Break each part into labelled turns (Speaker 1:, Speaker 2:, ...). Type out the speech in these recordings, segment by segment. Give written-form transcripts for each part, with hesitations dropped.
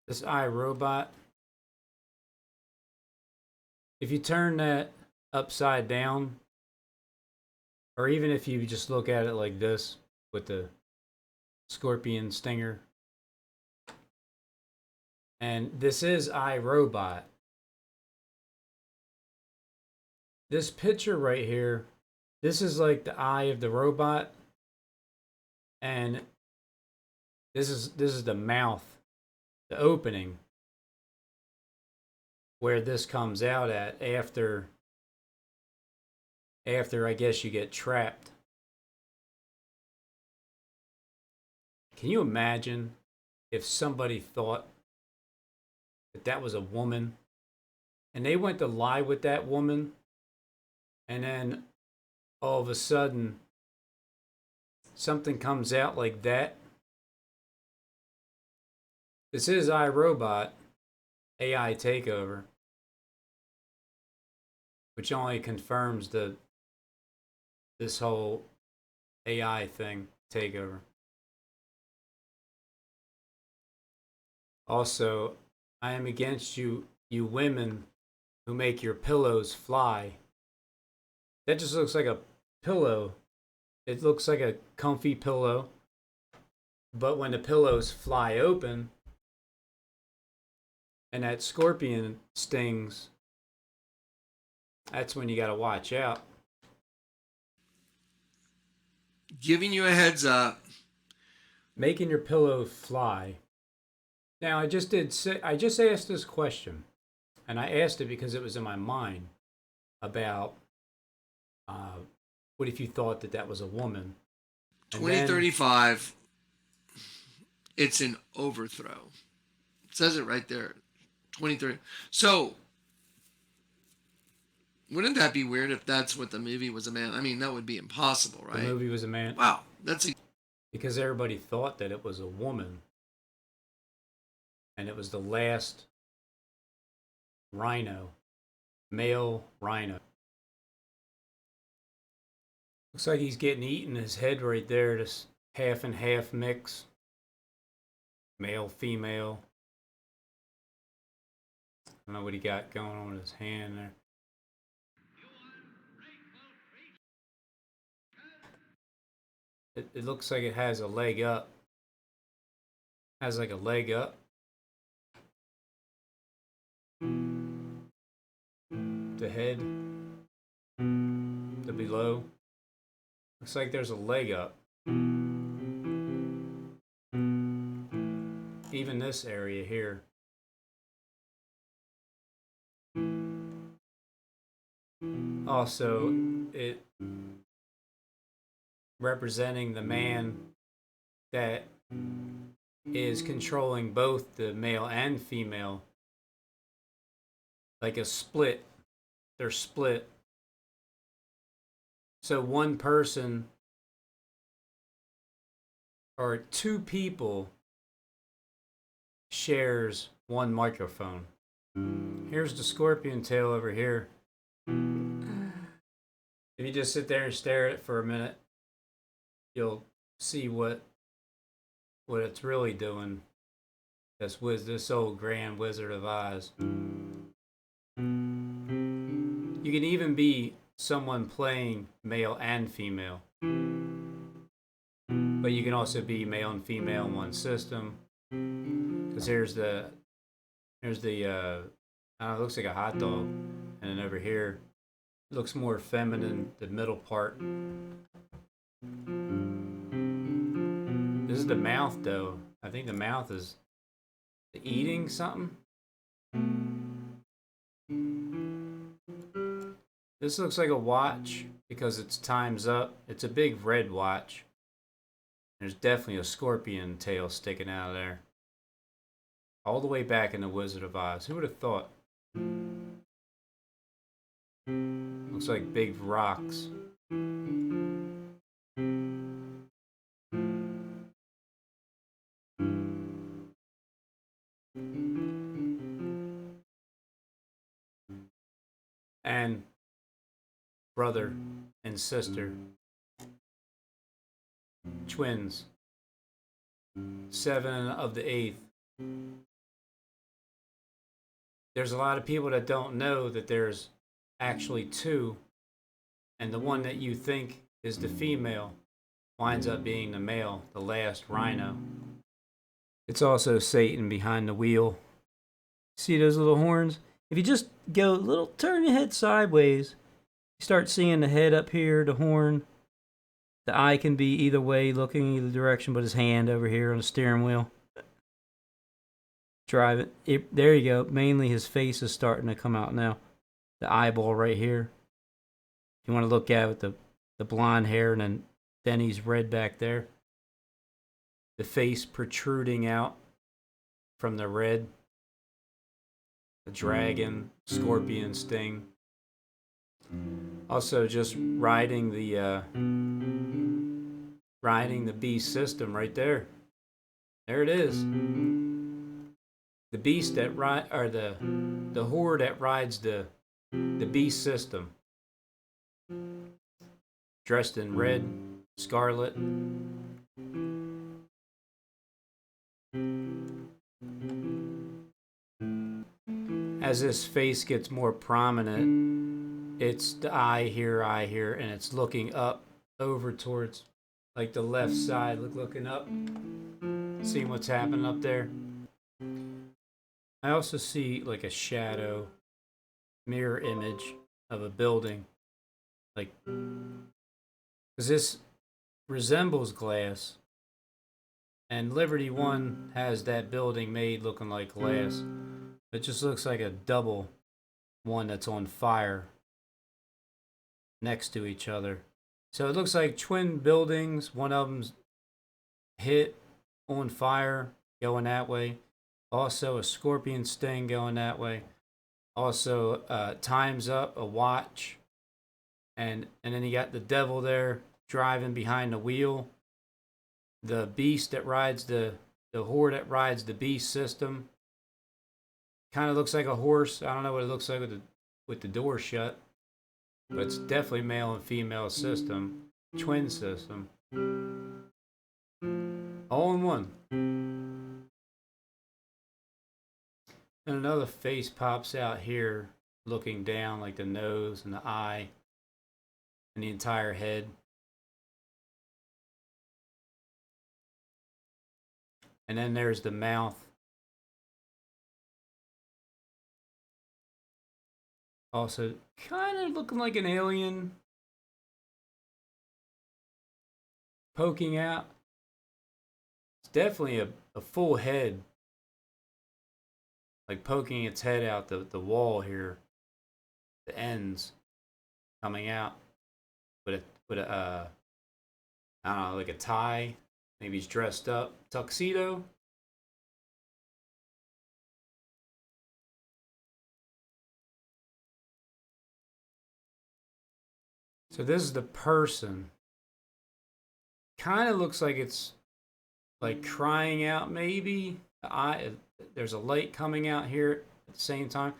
Speaker 1: This iRobot, if you turn that upside down, or even if you just look at it like this with the scorpion stinger, and this is iRobot. This picture right here, this is like the eye of the robot, and this is the mouth, the opening where this comes out at after I guess you get trapped. Can you imagine if somebody thought that that was a woman and they went to lie with that woman, and then all of a sudden something comes out like that? This is iRobot AI takeover, which only confirms this whole AI thing takeover. Also, I am against you women who make your pillows fly. That just looks like a pillow. It looks like a comfy pillow, but when the pillows fly open and that scorpion stings, that's when you got to watch out.
Speaker 2: Giving you a heads up.
Speaker 1: Making your pillow fly. Now, I just asked this question, and I asked it because it was in my mind about uh, what if you thought that that was a woman? And then
Speaker 2: 2035, it's an overthrow. It says it right there. 2030. So, wouldn't that be weird if that's what the movie was a man? I mean, that would be impossible,
Speaker 1: the
Speaker 2: right?
Speaker 1: movie was a man.
Speaker 2: Wow, that's
Speaker 1: Because everybody thought that it was a woman, and it was the last rhino, male rhino. Looks like he's getting eaten. His head right there, this half and half mix, male, female. I don't know what he got going on with his hand there. It looks like it has a leg up. Has like a leg up. The head, the below. Looks like there's a leg up. Even this area here. Also, it representing the man that is controlling both the male and female, like a split. They're split. So one person or two people shares one microphone. Here's the scorpion tail over here. If you just sit there and stare at it for a minute, you'll see what it's really doing. That's with this old Grand Wizard of Oz. You can even be someone playing male and female, but you can also be male and female in one system. Because it looks like a hot dog, and then over here it looks more feminine. The middle part. This is the mouth, though. I think the mouth is eating something. This looks like a watch because it's time's up. It's a big red watch. There's definitely a scorpion tail sticking out of there. All the way back in the Wizard of Oz. Who would have thought? Looks like big rocks. And brother and sister. Twins. 7 of the 8th. there's a lot of people that don't know that there's actually two, and the one that you think is the female winds up being the male, the last rhino. It's also Satan behind the wheel. See those little horns? If you just go a little, turn your head sideways, you start seeing the head up here, the horn. The eye can be either way, looking either direction, but his hand over here on the steering wheel. Drive it. There you go. Mainly his face is starting to come out now. The eyeball right here. You want to look at it with the blonde hair, and then he's red back there. The face protruding out from the red. The dragon, scorpion sting. Also, just riding the beast system right there. There it is. The beast that the horde that rides the beast system. Dressed in red, scarlet. As his face gets more prominent, it's the eye here, and it's looking up over towards like the left side, looking up, seeing what's happening up there. I also see like a shadow mirror image of a building, like, because this resembles glass, and Liberty One has that building made looking like glass. It just looks like a double one that's on fire next to each other. So it looks like twin buildings. One of them's hit on fire going that way. Also a scorpion sting going that way. Also time's up, a watch. And then you got the devil there driving behind the wheel. The beast that rides the horde that rides the beast system. Kind of looks like a horse. I don't know what it looks like with the door shut. But it's definitely male and female system. Twin system. All in one. And another face pops out here, looking down, like the nose and the eye and the entire head. And then there's the mouth. Also, kind of looking like an alien poking out. It's definitely a full head. Like poking its head out the wall here. The ends coming out. With a I don't know, like a tie. Maybe he's dressed up. Tuxedo. So this is the person. Kind of looks like it's like crying out, maybe. There's a light coming out here at the same time.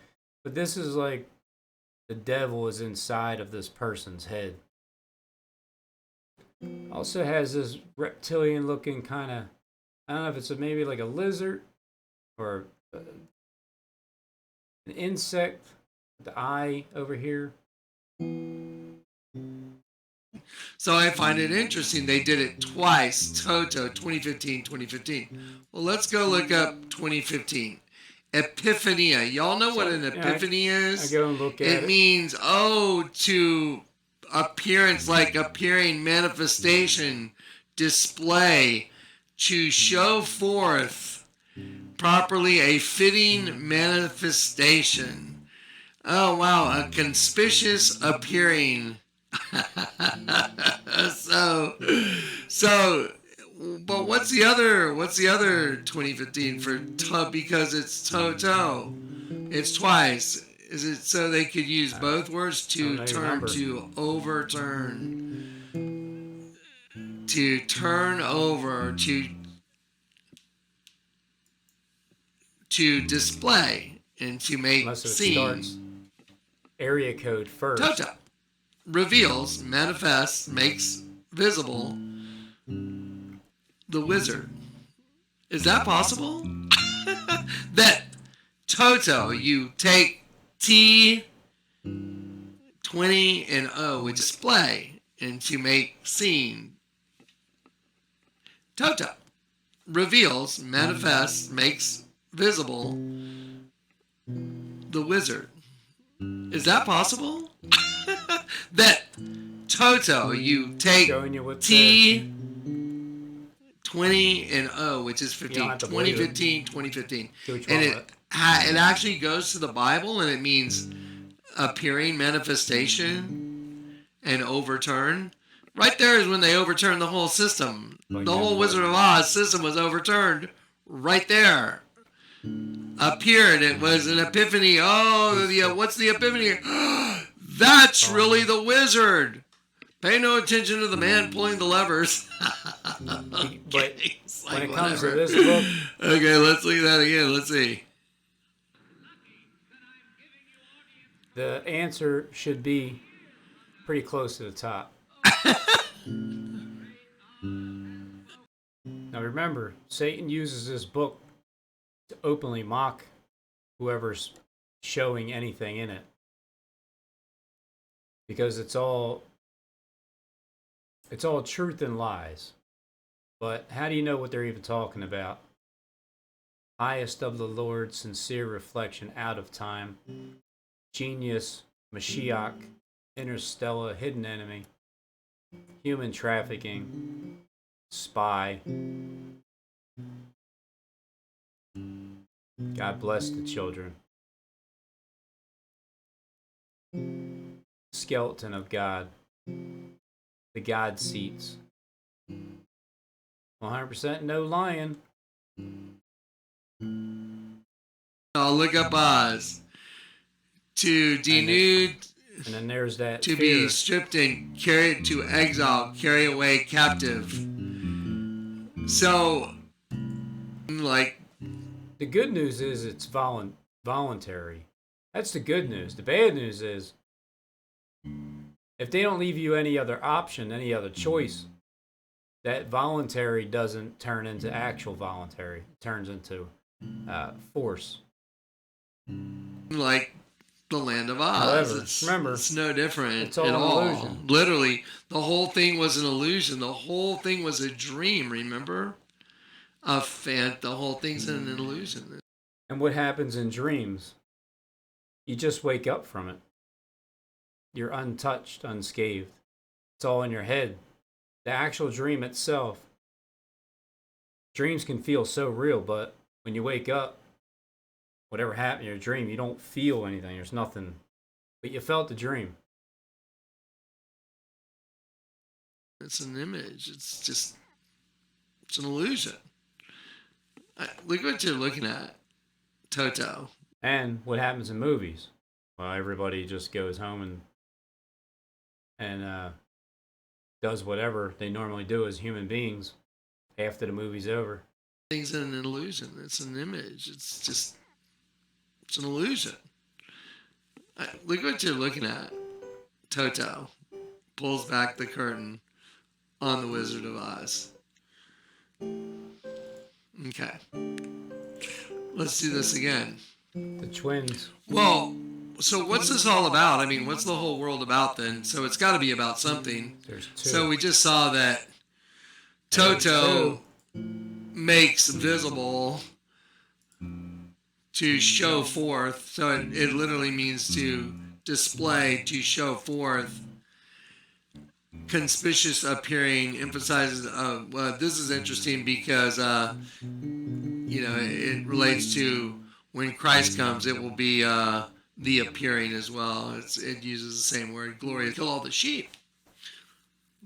Speaker 1: But this is like the devil is inside of this person's head. Also has this reptilian looking kind of, I don't know if it's maybe like a lizard or an insect. The eye over here.
Speaker 2: So I find it interesting. They did it twice. Toto, 2015, 2015. Well, let's go look up 2015. Epiphania. Y'all know what an epiphany is?
Speaker 1: I go and look at it.
Speaker 2: It means, to appearance, like appearing, manifestation, display, to show forth properly a fitting manifestation. Oh, wow. A conspicuous appearing. so but what's the other 2015 for because it's Toto? It's twice. Is it so they could use both words to turn, to overturn, to turn over, to display, and to make scenes?
Speaker 1: Area code first.
Speaker 2: Toto reveals, manifests, makes visible the wizard. Is that possible? That Toto, you take T, 20, and O, which display, and to make scene. Toto reveals, manifests, makes visible the wizard. Is that possible? That Toto, you take T, 20, and O, which is 15. 2015, 2015. And it actually goes to the Bible, and it means appearing, manifestation, and overturn. Right there is when they overturned the whole system. The whole Wizard of Oz system was overturned right there. Appeared. It was an epiphany. Oh, what's the epiphany? That's really the wizard. Pay no attention to the man pulling the levers.
Speaker 1: But when it comes to this book...
Speaker 2: Okay, let's look at that again. Let's see.
Speaker 1: The answer should be pretty close to the top. Now remember, Satan uses this book to openly mock whoever's showing anything in it. Because it's all truth and lies. But how do you know what they're even talking about? Highest of the Lord, sincere reflection out of time. Genius, Mashiach, interstellar, hidden enemy, human trafficking, spy. God bless the children. Skeleton of God. The God seats. 100% no lying.
Speaker 2: I'll look up Oz. To denude,
Speaker 1: and then there's that
Speaker 2: to
Speaker 1: fear.
Speaker 2: Be stripped and carried to exile, carry away captive. So, like,
Speaker 1: the good news is it's voluntary. That's the good news. The bad news is if they don't leave you any other option, any other choice, that voluntary doesn't turn into actual voluntary. It turns into force.
Speaker 2: Like the land of Oz.
Speaker 1: However, remember,
Speaker 2: it's no different
Speaker 1: it's all
Speaker 2: at
Speaker 1: an
Speaker 2: all.
Speaker 1: illusion.
Speaker 2: Literally, the whole thing was an illusion. The whole thing was a dream, remember? The whole thing's an illusion.
Speaker 1: And what happens in dreams? You just wake up from it. You're untouched, unscathed. It's all in your head. The actual dream itself, dreams can feel so real, but when you wake up, whatever happened in your dream, you don't feel anything. There's nothing, but you felt the dream.
Speaker 2: It's an image. It's an illusion. Look what you're looking at, Toto.
Speaker 1: And what happens in movies? Well, everybody just goes home and does whatever they normally do as human beings after the movie's over.
Speaker 2: Things in an illusion. It's an image. It's an illusion. Look what you're looking at. Toto pulls back the curtain on the Wizard of Oz. Okay. Let's do this again.
Speaker 1: The twins.
Speaker 2: Well, so what's this all about? I mean, what's the whole world about then? So it's got to be about something.
Speaker 1: There's two.
Speaker 2: So we just saw that Toto makes visible to show forth. So it literally means to display, to show forth. Conspicuous appearing emphasizes. Well, this is interesting because it relates to when Christ comes. It will be the appearing as well. It uses the same word. Glory, kill all the sheep.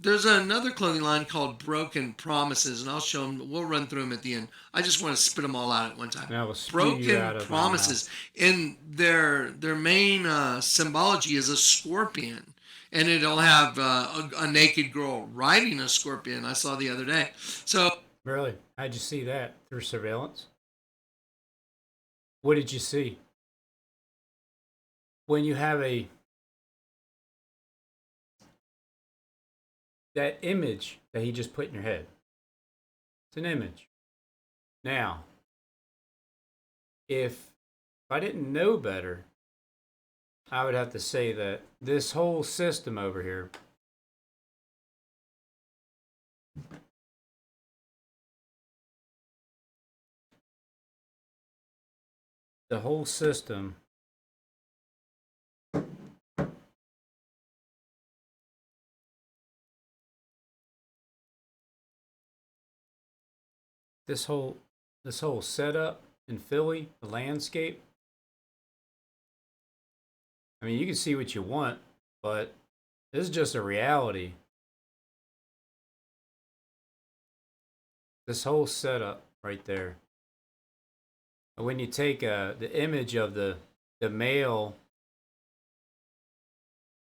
Speaker 2: There's another clothing line called Broken Promises, and I'll show them. We'll run through them at the end. I just want to spit them all out at one time. Broken Promises. In their main symbology is a scorpion, and it'll have a naked girl riding a scorpion. I saw the other day. So
Speaker 1: really, how'd you see that? Through surveillance? What did you see? When you have that image that he just put in your head. It's an image. Now, if I didn't know better, I would have to say that this whole system over here, the whole system this whole setup in Philly, the landscape. I mean, you can see what you want, but this is just a reality. This whole setup right there. When you take the image of the male,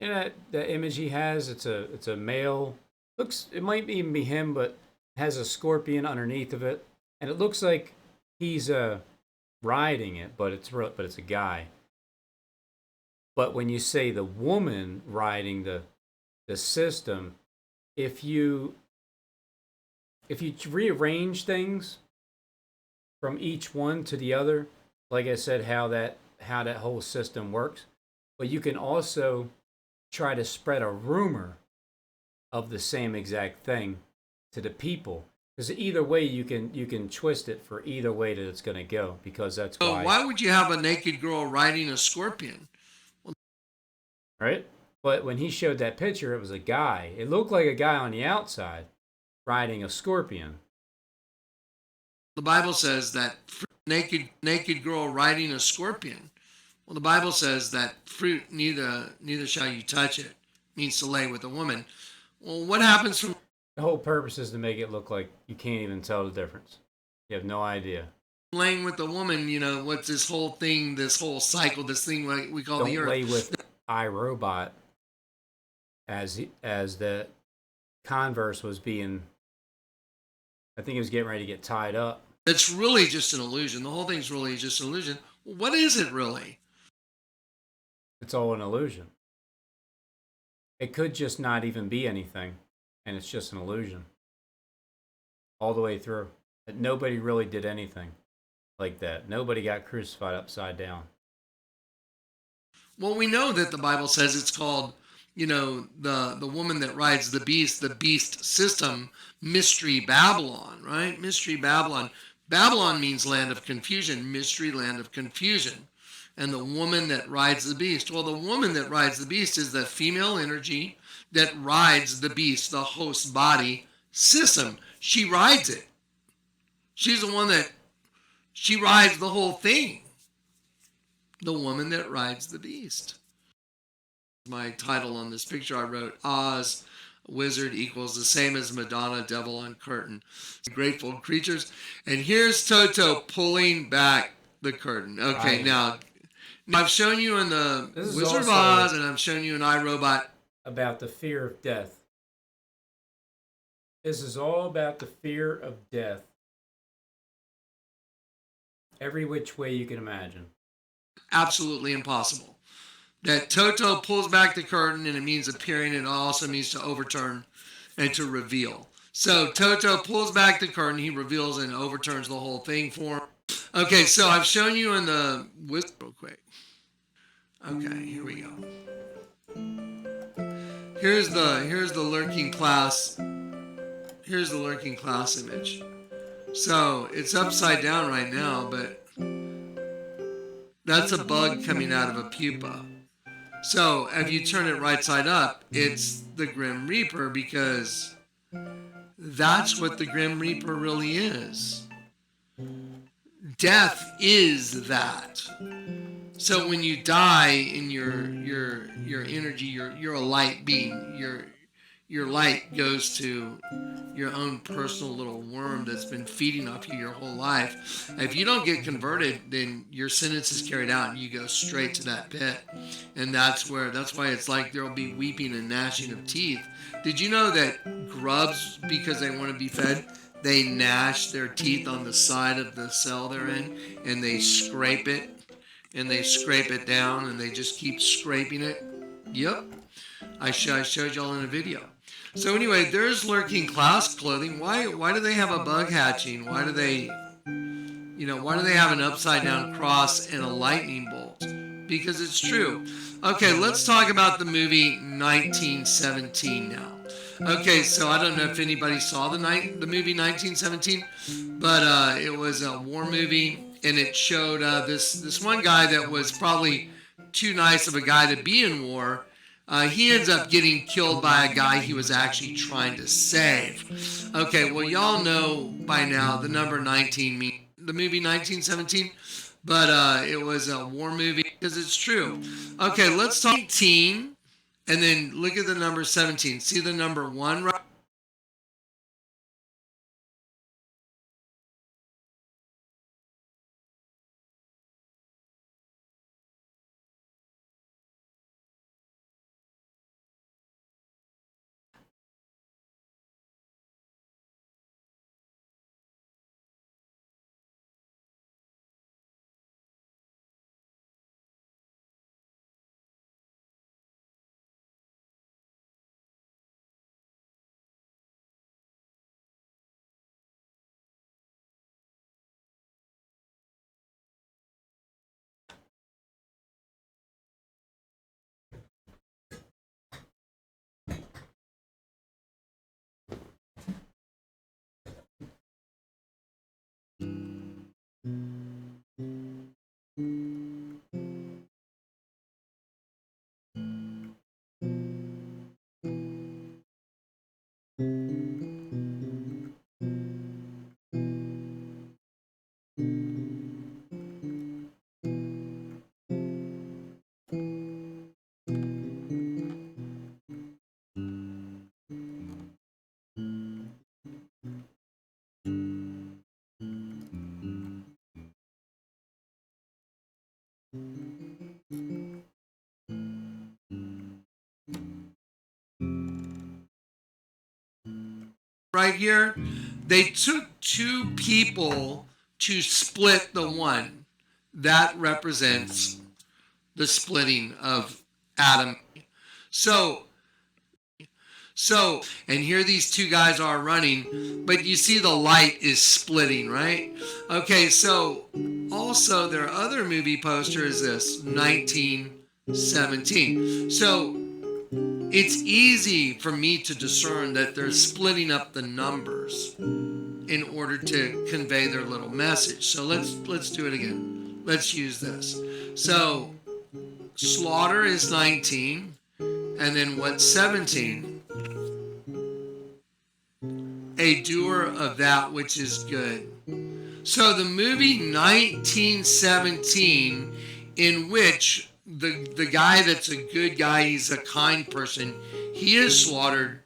Speaker 1: and that image he has, it's a male. Looks, it might even be him, but has a scorpion underneath of it, and it looks like he's riding it, but it's a guy. But when you say the woman riding the system, if you rearrange things from each one to the other, like I said, how that whole system works, but you can also try to spread a rumor of the same exact thing to the people, because either way you can twist it for either way that it's going to go, because that's why.
Speaker 2: Why would you have a naked girl riding a scorpion?
Speaker 1: Right? But when he showed that picture, it was a guy. It looked like a guy on the outside riding a scorpion.
Speaker 2: The Bible says that naked girl riding a scorpion. Well, the Bible says that fruit neither shall you touch it. It means to lay with a woman. Well, what happens from
Speaker 1: the whole purpose is to make it look like you can't even tell the difference. You have no idea.
Speaker 2: Laying with a woman, you know, what's this whole thing, this whole cycle, this thing we call the earth.
Speaker 1: Don't lay with iRobot as the Converse was being, I think he was getting ready to get tied up.
Speaker 2: It's really just an illusion. The whole thing's really just an illusion. What is it really?
Speaker 1: It's all an illusion. It could just not even be anything, and it's just an illusion. All the way through. Nobody really did anything like that. Nobody got crucified upside down.
Speaker 2: Well, we know that the Bible says it's called, you know, the woman that rides the beast system, Mystery Babylon, right? Mystery Babylon. Babylon means land of confusion, mystery, land of confusion. And the woman that rides the beast. Well, the woman that rides the beast is the female energy that rides the beast, the host body system. She rides it. She's the one that, she rides the whole thing. The woman that rides the beast. My title on this picture I wrote, Oz Wizard equals the same as Madonna Devil on Curtain. Grateful creatures. And here's Toto pulling back the curtain. Okay, now I've shown you in the Wizard of Oz and I've shown you in iRobot
Speaker 1: about the fear of death. This is all about the fear of death. Every which way you can imagine.
Speaker 2: Absolutely impossible. That Toto pulls back the curtain, and it means appearing, and it also means to overturn and to reveal. So Toto pulls back the curtain, he reveals and overturns the whole thing for him. Okay, so I've shown you in the Wizard real quick. Okay, here we go. Here's the lurking class. Here's the lurking class image. So it's upside down right now, but that's a bug coming out of a pupa. So if you turn it right side up, it's the Grim Reaper, because that's what the Grim Reaper really is. Death is that. So when you die in your energy, you're a light being. Your light goes to your own personal little worm that's been feeding off you your whole life. If you don't get converted, then your sentence is carried out and you go straight to that pit. And that's why it's like there'll be weeping and gnashing of teeth. Did you know that grubs, because they want to be fed, they gnash their teeth on the side of the cell they're in, and they scrape it, and they scrape it down, and they just keep scraping it? Yep. I showed y'all in a video. So anyway, there's lurking class clothing. Why do they have a bug hatching? Why do they, why do they have an upside down cross and a lightning bolt? Because it's true. Okay, let's talk about the movie 1917 now. Okay, so I don't know if anybody saw the movie 1917, but it was a war movie, and it showed this one guy that was probably too nice of a guy to be in war. He ends up getting killed by a guy he was actually trying to save. Okay, well, y'all know by now the number 19 means the movie 1917, but it was a war movie because it's true. Okay, let's talk 19, and then look at the number 17. See the number 1 right? Right here, they took two people to split the one. That represents the splitting of Adam. So, and here these two guys are running, but you see the light is splitting, right? Okay, so also their other movie poster is this 1917. So it's easy for me to discern that they're splitting up the numbers in order to convey their little message. So let's do it again. Let's use this. So slaughter is 19, and then what's 17? A doer of that which is good. So the movie 1917, in which the guy that's a good guy, he's a kind person, he is slaughtered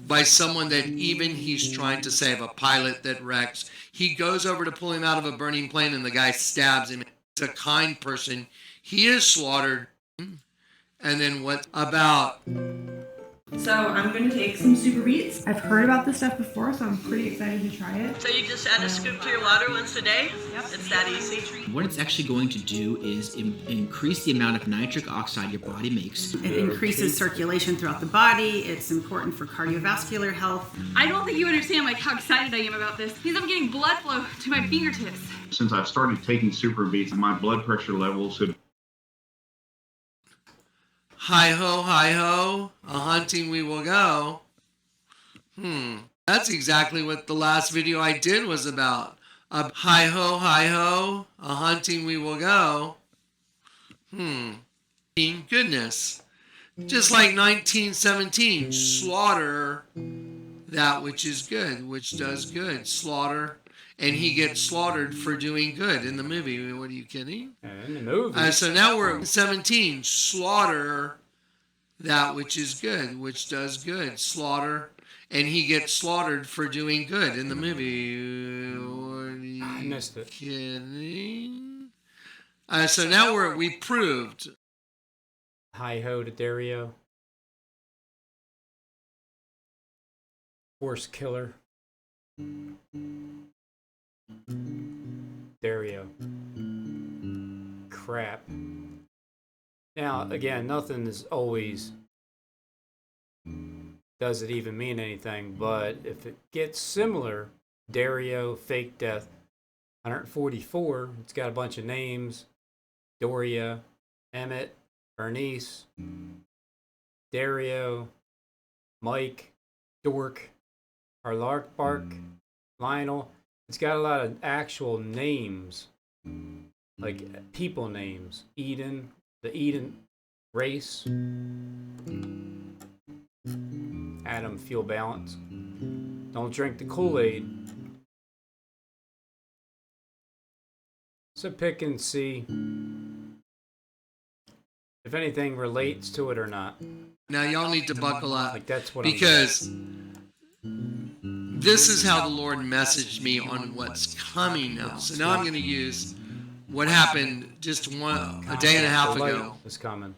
Speaker 2: by someone that even he's trying to save, a pilot that wrecks. He goes over to pull him out of a burning plane and the guy stabs him. He's a kind person. He is slaughtered. And then what about...
Speaker 3: So I'm going to take some super beets. I've heard about this stuff before, so I'm pretty excited to try it.
Speaker 4: So you just add a scoop to your water once a day?
Speaker 3: Yep.
Speaker 4: It's that easy.
Speaker 5: What it's actually going to do is increase the amount of nitric oxide your body makes.
Speaker 6: It increases circulation throughout the body. It's important for cardiovascular health.
Speaker 7: I don't think you understand how excited I am about this because I'm getting blood flow to my fingertips.
Speaker 8: Since I've started taking super beets, my blood pressure levels have...
Speaker 2: Hi ho, a hunting we will go. That's exactly what the last video I did was about. Hi ho, a hunting we will go. Goodness. Just like 1917, slaughter that which is good, which does good. Slaughter. And he gets slaughtered for doing good in the movie. What are you kidding?
Speaker 1: In the movie.
Speaker 2: So now we're at 17. Slaughter that which is good, which does good. Slaughter. And he gets slaughtered for doing good in the movie. What are you
Speaker 1: I missed it.
Speaker 2: kidding? So now we proved.
Speaker 1: Hi ho to Dario. Horse killer. Dario. Crap. Now, again, nothing is always... Does it even mean anything? But if it gets similar, Dario, fake death, 144, it's got a bunch of names. Doria, Emmett, Bernice, Dario, Mike, Dork, Bark, Lionel. It's got a lot of actual names, like people names. Eden, the Eden race. Adam, feel balance. Don't drink the Kool-Aid. So pick and see if anything relates to it or not.
Speaker 2: Now y'all need to buckle up,
Speaker 1: Like that's what
Speaker 2: because this is how the Lord messaged me on what's coming now. So now I'm going to use what happened just a day and a half ago,
Speaker 1: is coming.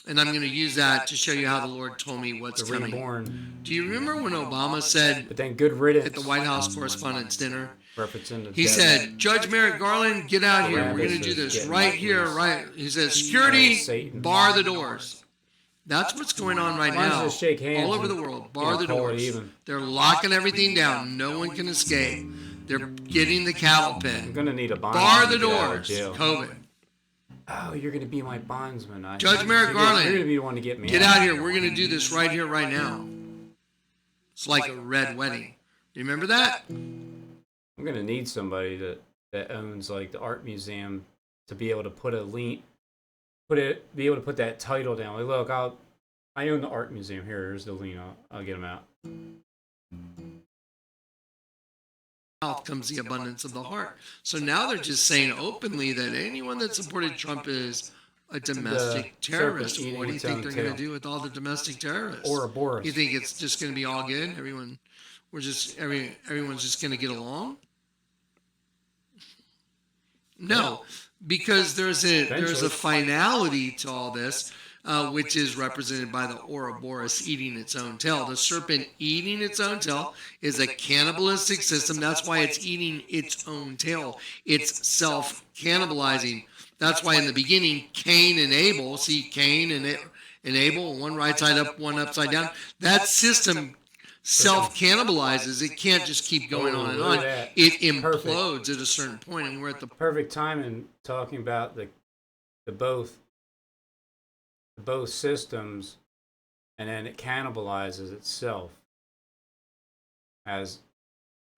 Speaker 2: and I'm going to use that to show you how the Lord told me what's
Speaker 1: The
Speaker 2: coming.
Speaker 1: reborn.
Speaker 2: Do you remember when Obama said
Speaker 1: But then good riddance.
Speaker 2: at the White House Correspondents' Dinner,
Speaker 1: Referencing the
Speaker 2: he
Speaker 1: dead.
Speaker 2: said, Judge Merrick Garland, get out here. We're going to do this right here, right. He says, security, bar the doors. That's what's going on right
Speaker 1: Why don't
Speaker 2: now,
Speaker 1: you just shake hands
Speaker 2: all over
Speaker 1: and,
Speaker 2: the world. Bar the
Speaker 1: call it
Speaker 2: doors.
Speaker 1: even?
Speaker 2: They're locking everything down. No one can escape. They're getting the cattle
Speaker 1: I'm
Speaker 2: pen.
Speaker 1: gonna need a bond.
Speaker 2: Bar the
Speaker 1: to get out of
Speaker 2: doors.
Speaker 1: jail.
Speaker 2: COVID.
Speaker 1: Oh, you're gonna be my bondsman.
Speaker 2: Judge Merrick Garland,
Speaker 1: You're gonna be the one to get me
Speaker 2: get
Speaker 1: out.
Speaker 2: out here. We're going to do this right here, right now. It's like a red wedding. You remember that?
Speaker 1: I'm gonna need somebody that owns like the art museum to be able to put be able to put that title down. Like, look, I own the art museum. Here's the lien. I'll get them out.
Speaker 2: Mouth comes the abundance of the heart. So now they're just saying openly that anyone that supported Trump is a domestic terrorist.
Speaker 1: serpent
Speaker 2: What do you
Speaker 1: eating its
Speaker 2: think
Speaker 1: own
Speaker 2: they're going
Speaker 1: tail.
Speaker 2: to do with all the domestic terrorists?
Speaker 1: Ouroboros.
Speaker 2: You think it's just going to be all good? Everyone's just going to get along? No, because there's a finality to all this, which is represented by the Ouroboros eating its own tail. The serpent eating its own tail is a cannibalistic system. That's why it's eating its own tail. It's self-cannibalizing. That's why in the beginning, Cain and Abel, see Cain and Abel, one right side up, one upside down. That system self-cannibalizes. It can't just keep going on and on. It implodes at a certain point, and we're at the
Speaker 1: Perfect time in talking about the both systems, and then it cannibalizes itself as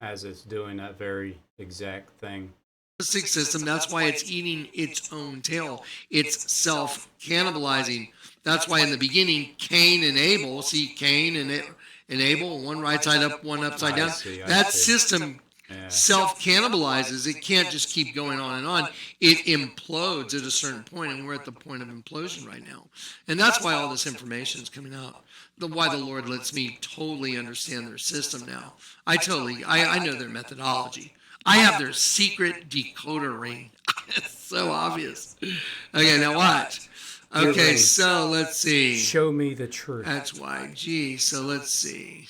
Speaker 1: it's doing that very exact thing.
Speaker 2: system. That's why it's eating its own tail. It's self-cannibalizing. That's why in the beginning, Cain and Abel, see Cain and Abel, one right side up, one upside down. That system self-cannibalizes. It can't just keep going on and on. It implodes at a certain point, and we're at the point of implosion right now. And that's why all this information is coming out. Why the Lord lets me totally understand their system now. I know their methodology. I have their secret decoder ring. It's so obvious. Okay, now watch. Okay, so let's see.
Speaker 1: Show me the truth.
Speaker 2: That's YG. So let's see.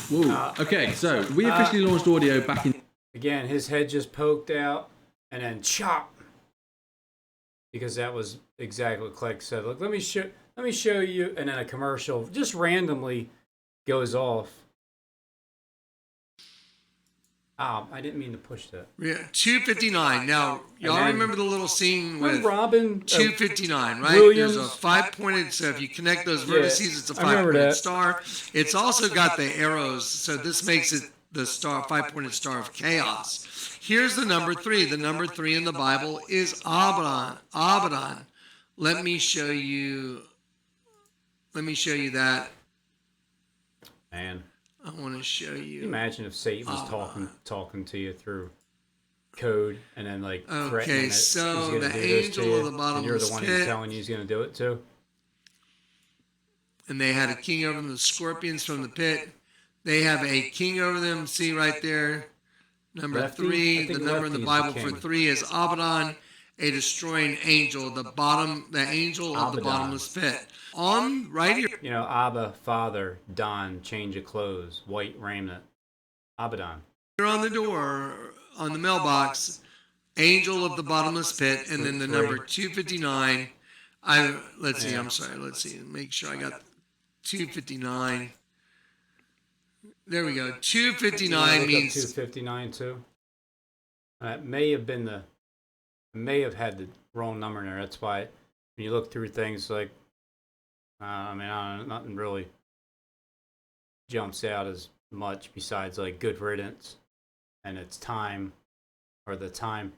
Speaker 9: Whoa. Okay, so we officially launched audio back in.
Speaker 1: Again, his head just poked out, and then chop. Because that was exactly what Clegg said. Look, let me show you, and then a commercial just randomly goes off. I didn't mean to push that.
Speaker 2: Yeah, 259. Now, y'all remember the little scene with
Speaker 1: Robin
Speaker 2: 259, right?
Speaker 1: Williams.
Speaker 2: There's a five-pointed, so if you connect those vertices, it's a
Speaker 1: I remember
Speaker 2: five-pointed
Speaker 1: that.
Speaker 2: star. It's also got the arrows, so this makes it the five-pointed star of chaos. Here's the number 3. The number 3 in the Bible is Abaddon. Abaddon. Let me show you that.
Speaker 1: Man.
Speaker 2: I want to show you.
Speaker 1: Can you imagine if Satan was talking to you through code and then like threatening that
Speaker 2: so
Speaker 1: he's gonna
Speaker 2: the
Speaker 1: do this to
Speaker 2: angel
Speaker 1: you,
Speaker 2: of the bottomless
Speaker 1: and you're the one
Speaker 2: pit.
Speaker 1: who's telling you he's going to do it to?
Speaker 2: And they had a king over them, the scorpions from the pit. They have a king over them. See right there, number
Speaker 1: Lefty?
Speaker 2: 3.
Speaker 1: I think
Speaker 2: The number in the
Speaker 1: Lefty is
Speaker 2: Bible
Speaker 1: the
Speaker 2: for
Speaker 1: king.
Speaker 2: 3 is Abaddon, a destroying angel. The angel of the
Speaker 1: Abaddon.
Speaker 2: bottomless pit. On right here.
Speaker 1: You know, Abba, Father, Don, change of clothes, white raiment. Abaddon.
Speaker 2: Here on the door, on the mailbox, angel of the bottomless pit, and then the number 259. Let's see. Make sure I got 259. There we go. 259 means
Speaker 1: 259 too. It may have been may have had the wrong number in there. That's why when you look through things like, I mean, I don't know, nothing really jumps out as much besides like good riddance and its time or the time.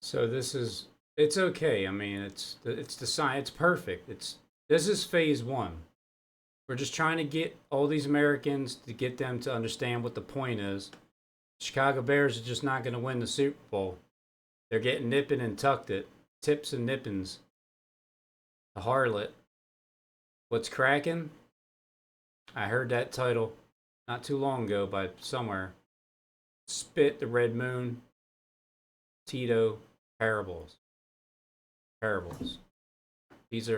Speaker 1: So it's okay. I mean, it's the sign. It's perfect. This is phase one. We're just trying to get all these Americans to get them to understand what the point is. Chicago Bears are just not going to win the Super Bowl. They're getting nipping and tucked it. Tips and nippins. The harlot. What's cracking? I heard that title not too long ago by somewhere. Spit the Red Moon. Tito parables. Parables. This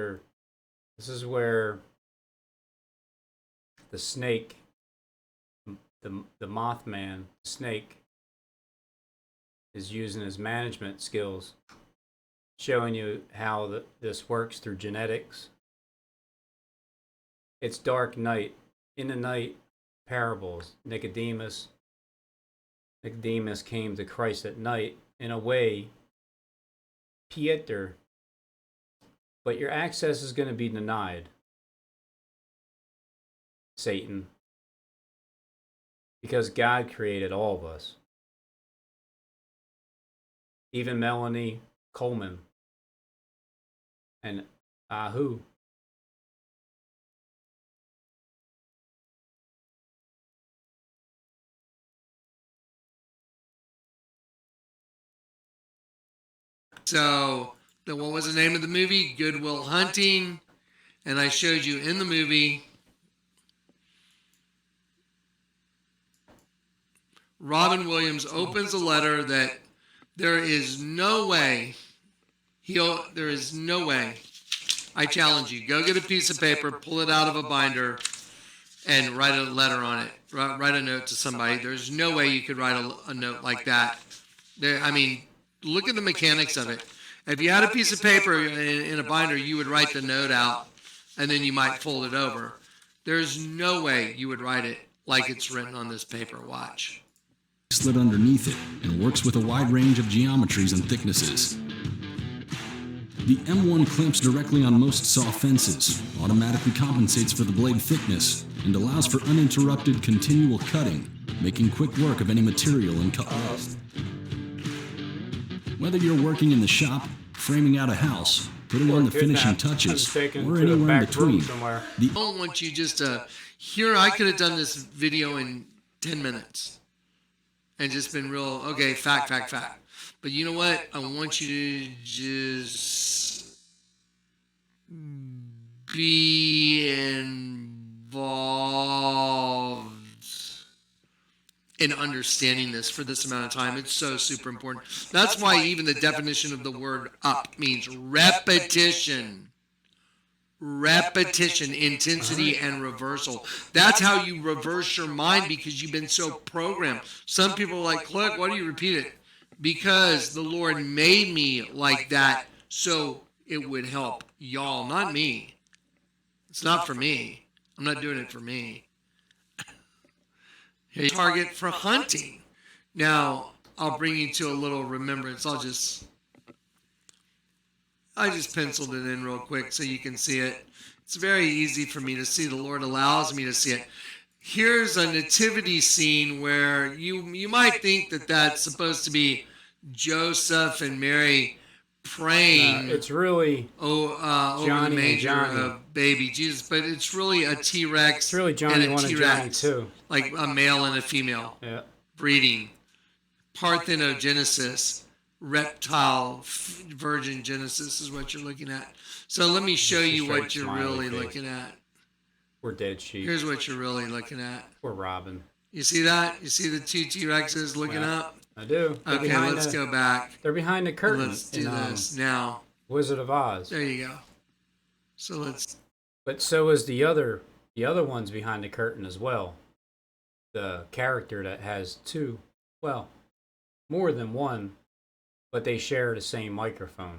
Speaker 1: is where the snake, the Mothman snake, is using his management skills, showing you how this works through genetics. It's dark night. In the night, parables. Nicodemus came to Christ at night. In a way, Pieter, but your access is going to be denied, Satan, because God created all of us. Even Melanie Coleman and Ahu.
Speaker 2: So, what was the name of the movie? Good Will Hunting. And I showed you in the movie, Robin Williams opens a letter that there is no way, there is no way. I challenge you, go get a piece of paper, pull it out of a binder, and write a letter on it. Write a note to somebody. There's no way you could write a note like that. Look at the mechanics of it. If you had a piece of paper in a binder, you would write the note out, and then you might fold it over. There's no way you would write it like it's written on this paper. Watch.
Speaker 10: Slid underneath it and works with a wide range of geometries and thicknesses. The M1 clamps directly on most saw fences, automatically compensates for the blade thickness, and allows for uninterrupted continual cutting, making quick work of any material and cut length. Whether you're working in the shop, framing out a house, putting on the finishing touches, or anywhere in between,
Speaker 2: I don't want you just to, I could have done this video in 10 minutes and just been real, okay, fact. But you know what? I want you to just be involved in understanding this for this amount of time. It's so super important. That's why even the definition of the word up means repetition. Repetition, intensity, and reversal. That's how you reverse your mind because you've been so programmed. Some people are like, Click, why do you repeat it? Because the Lord made me like that so it would help y'all, not me. It's not for me. I'm not doing it for me. Target for hunting. Now, I'll bring you to a little remembrance. I just penciled it in real quick so you can see it. It's very easy for me to see. The Lord allows me to see it. Here's a nativity scene where you might think that that's supposed to be Joseph and Mary praying.
Speaker 1: It's really
Speaker 2: over the manger of baby Jesus, but it's really a T-Rex.
Speaker 1: It's really Johnny
Speaker 2: and a
Speaker 1: 1 and
Speaker 2: T-Rex,
Speaker 1: Johnny 2.
Speaker 2: like a male and a female.
Speaker 1: Yeah.
Speaker 2: Breeding. Parthenogenesis. Reptile virgin genesis is what you're looking at. So let me show you what you're really looking at.
Speaker 1: We're dead sheep.
Speaker 2: Here's what you're really looking at.
Speaker 1: We're robbing.
Speaker 2: You see that? You see the two T-Rexes looking up?
Speaker 1: I do.
Speaker 2: Okay, let's go back.
Speaker 1: They're behind the curtain.
Speaker 2: Let's do this now.
Speaker 1: Wizard of Oz.
Speaker 2: There you go. So let's.
Speaker 1: But so is the other ones behind the curtain as well. The character that has two, well, more than one, but they share the same microphone.